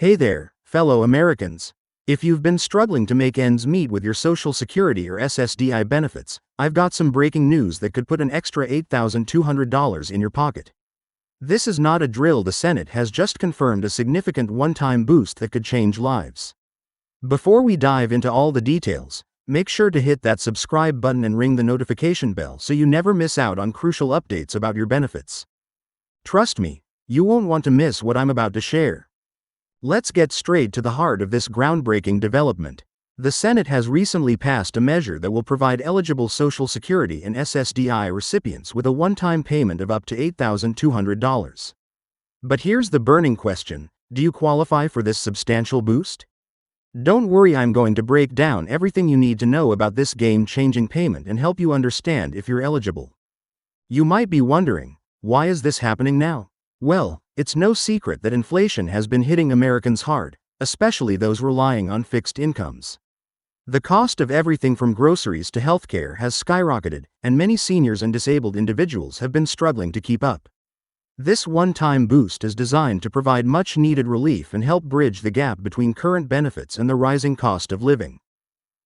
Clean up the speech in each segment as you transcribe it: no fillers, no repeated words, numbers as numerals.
Hey there, fellow Americans. If you've been struggling to make ends meet with your Social Security or SSDI benefits, I've got some breaking news that could put an extra $8,200 in your pocket. This is not a drill. The Senate has just confirmed a significant one-time boost that could change lives. Before we dive into all the details, make sure to hit that subscribe button and ring the notification bell so you never miss out on crucial updates about your benefits. Trust me, you won't want to miss what I'm about to share. Let's get straight to the heart of this groundbreaking development. The Senate has recently passed a measure that will provide eligible Social Security and SSDI recipients with a one-time payment of up to $8,200. But here's the burning question: do you qualify for this substantial boost? Don't worry, I'm going to break down everything you need to know about this game-changing payment and help you understand if you're eligible. You might be wondering, why is this happening now? Well, it's no secret that inflation has been hitting Americans hard, especially those relying on fixed incomes. The cost of everything from groceries to healthcare has skyrocketed, and many seniors and disabled individuals have been struggling to keep up. This one-time boost is designed to provide much-needed relief and help bridge the gap between current benefits and the rising cost of living.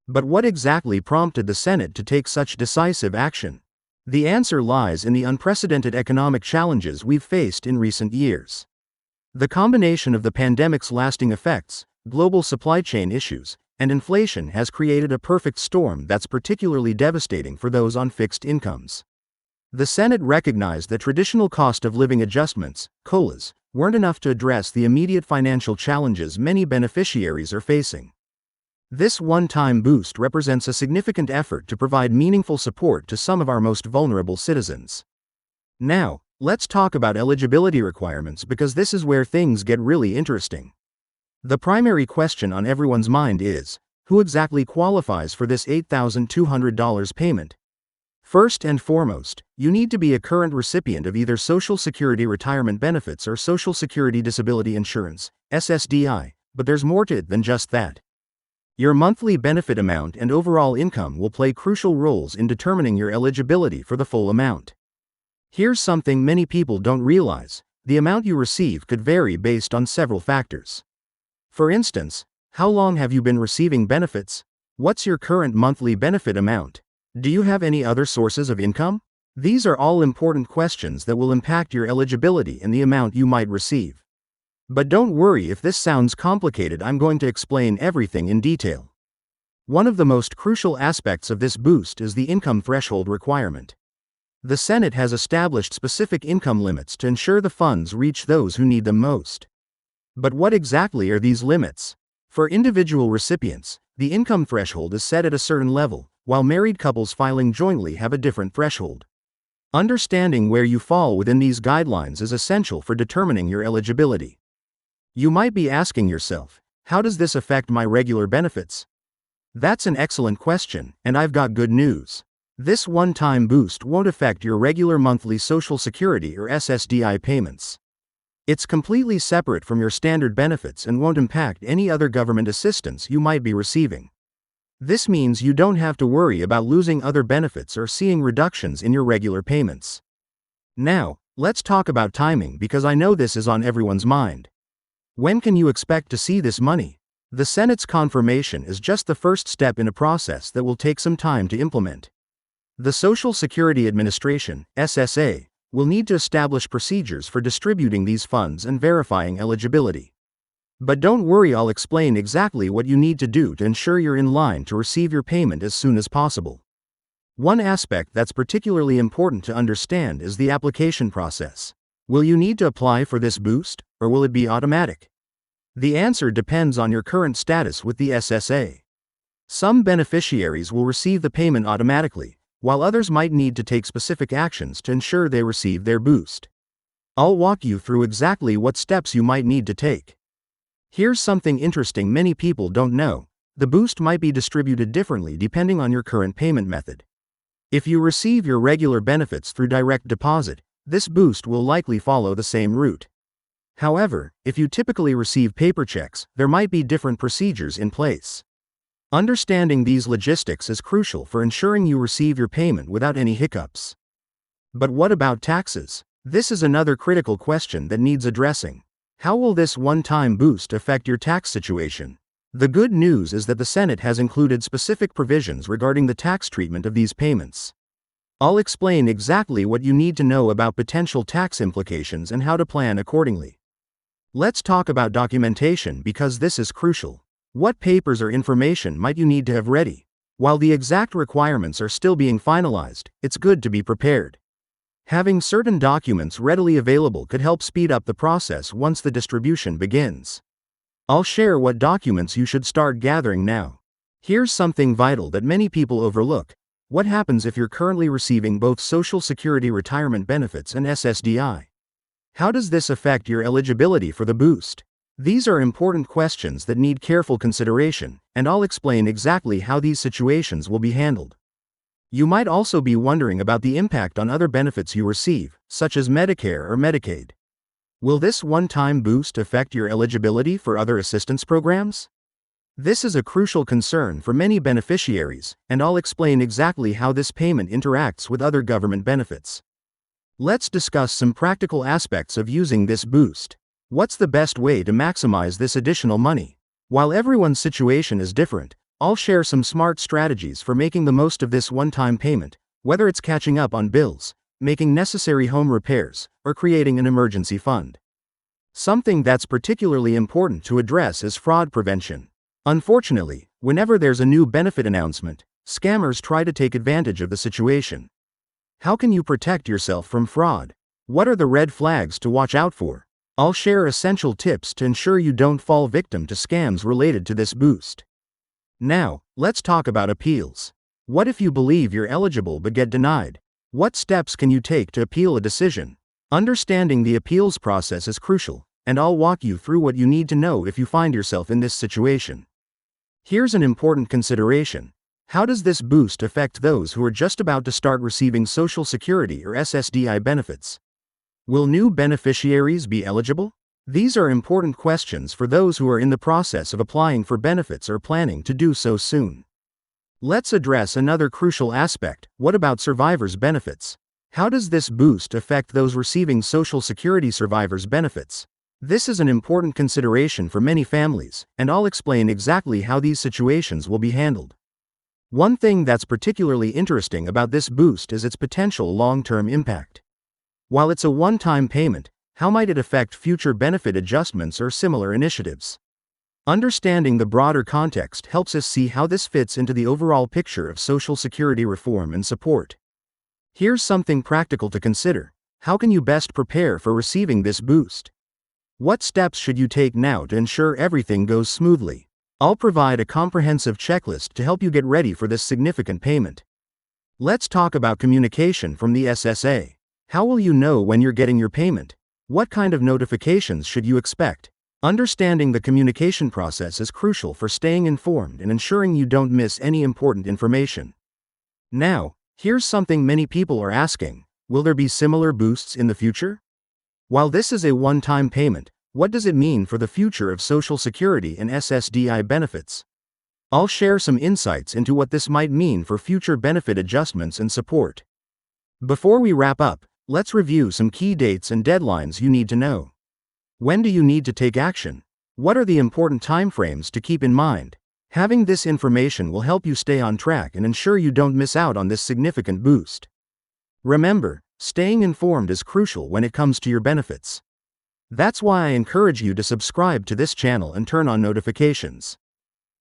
But what exactly prompted the Senate to take such decisive action? The answer lies in the unprecedented economic challenges we've faced in recent years. The combination of the pandemic's lasting effects, global supply chain issues, and inflation has created a perfect storm that's particularly devastating for those on fixed incomes. The Senate recognized that traditional cost of living adjustments, COLAs, weren't enough to address the immediate financial challenges many beneficiaries are facing. This one-time boost represents a significant effort to provide meaningful support to some of our most vulnerable citizens. Now, let's talk about eligibility requirements, because this is where things get really interesting. The primary question on everyone's mind is, who exactly qualifies for this $8,200 payment? First and foremost, you need to be a current recipient of either Social Security retirement benefits or Social Security Disability Insurance, SSDI, but there's more to it than just that. Your monthly benefit amount and overall income will play crucial roles in determining your eligibility for the full amount. Here's something many people don't realize: the amount you receive could vary based on several factors. For instance, how long have you been receiving benefits? What's your current monthly benefit amount? Do you have any other sources of income? These are all important questions that will impact your eligibility and the amount you might receive. But don't worry if this sounds complicated. I'm going to explain everything in detail. One of the most crucial aspects of this boost is the income threshold requirement. The Senate has established specific income limits to ensure the funds reach those who need them most. But what exactly are these limits? For individual recipients, the income threshold is set at a certain level, while married couples filing jointly have a different threshold. Understanding where you fall within these guidelines is essential for determining your eligibility. You might be asking yourself, how does this affect my regular benefits? That's an excellent question, and I've got good news. This one-time boost won't affect your regular monthly Social Security or SSDI payments. It's completely separate from your standard benefits and won't impact any other government assistance you might be receiving. This means you don't have to worry about losing other benefits or seeing reductions in your regular payments. Now, let's talk about timing, because I know this is on everyone's mind. When can you expect to see this money? The Senate's confirmation is just the first step in a process that will take some time to implement. The Social Security Administration, SSA, will need to establish procedures for distributing these funds and verifying eligibility. But don't worry, I'll explain exactly what you need to do to ensure you're in line to receive your payment as soon as possible. One aspect that's particularly important to understand is the application process. Will you need to apply for this boost, or will it be automatic? The answer depends on your current status with the SSA. Some beneficiaries will receive the payment automatically, while others might need to take specific actions to ensure they receive their boost. I'll walk you through exactly what steps you might need to take. Here's something interesting many people don't know: the boost might be distributed differently depending on your current payment method. If you receive your regular benefits through direct deposit, this boost will likely follow the same route. However, if you typically receive paper checks, there might be different procedures in place. Understanding these logistics is crucial for ensuring you receive your payment without any hiccups. But what about taxes? This is another critical question that needs addressing. How will this one-time boost affect your tax situation? The good news is that the Senate has included specific provisions regarding the tax treatment of these payments. I'll explain exactly what you need to know about potential tax implications and how to plan accordingly. Let's talk about documentation because this is crucial. What papers or information might you need to have ready? While the exact requirements are still being finalized, it's good to be prepared. Having certain documents readily available could help speed up the process once the distribution begins. I'll share what documents you should start gathering now. Here's something vital that many people overlook. What happens if you're currently receiving both Social Security retirement benefits and SSDI? How does this affect your eligibility for the boost? These are important questions that need careful consideration, and I'll explain exactly how these situations will be handled. You might also be wondering about the impact on other benefits you receive, such as Medicare or Medicaid. Will this one-time boost affect your eligibility for other assistance programs? This is a crucial concern for many beneficiaries, and I'll explain exactly how this payment interacts with other government benefits. Let's discuss some practical aspects of using this boost. What's the best way to maximize this additional money? While everyone's situation is different, I'll share some smart strategies for making the most of this one-time payment, whether it's catching up on bills, making necessary home repairs, or creating an emergency fund. Something that's particularly important to address is fraud prevention. Unfortunately, whenever there's a new benefit announcement, scammers try to take advantage of the situation. How can you protect yourself from fraud? What are the red flags to watch out for? I'll share essential tips to ensure you don't fall victim to scams related to this boost. Now, let's talk about appeals. What if you believe you're eligible but get denied? What steps can you take to appeal a decision? Understanding the appeals process is crucial, and I'll walk you through what you need to know if you find yourself in this situation. Here's an important consideration. How does this boost affect those who are just about to start receiving Social Security or SSDI benefits? Will new beneficiaries be eligible? These are important questions for those who are in the process of applying for benefits or planning to do so soon. Let's address another crucial aspect. What about survivors' benefits? How does this boost affect those receiving Social Security survivors' benefits? This is an important consideration for many families, and I'll explain exactly how these situations will be handled. One thing that's particularly interesting about this boost is its potential long-term impact. While it's a one-time payment, how might it affect future benefit adjustments or similar initiatives? Understanding the broader context helps us see how this fits into the overall picture of Social Security reform and support. Here's something practical to consider. How can you best prepare for receiving this boost? What steps should you take now to ensure everything goes smoothly? I'll provide a comprehensive checklist to help you get ready for this significant payment. Let's talk about communication from the SSA. How will you know when you're getting your payment? What kind of notifications should you expect? Understanding the communication process is crucial for staying informed and ensuring you don't miss any important information. Now, here's something many people are asking. Will there be similar boosts in the future? While this is a one-time payment, what does it mean for the future of Social Security and SSDI benefits? I'll share some insights into what this might mean for future benefit adjustments and support. Before we wrap up, let's review some key dates and deadlines you need to know. When do you need to take action? What are the important timeframes to keep in mind? Having this information will help you stay on track and ensure you don't miss out on this significant boost. Remember, staying informed is crucial when it comes to your benefits. That's why I encourage you to subscribe to this channel and turn on notifications.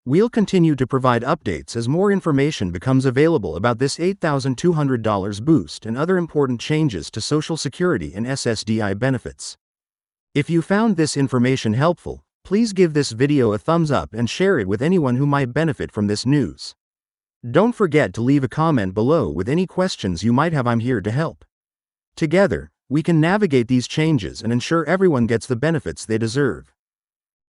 We'll continue to provide updates as more information becomes available about this $8,200 boost and other important changes to Social Security and SSDI benefits. If you found this information helpful, please give this video a thumbs up and share it with anyone who might benefit from this news. Don't forget to leave a comment below with any questions you might have. I'm here to help. Together, we can navigate these changes and ensure everyone gets the benefits they deserve.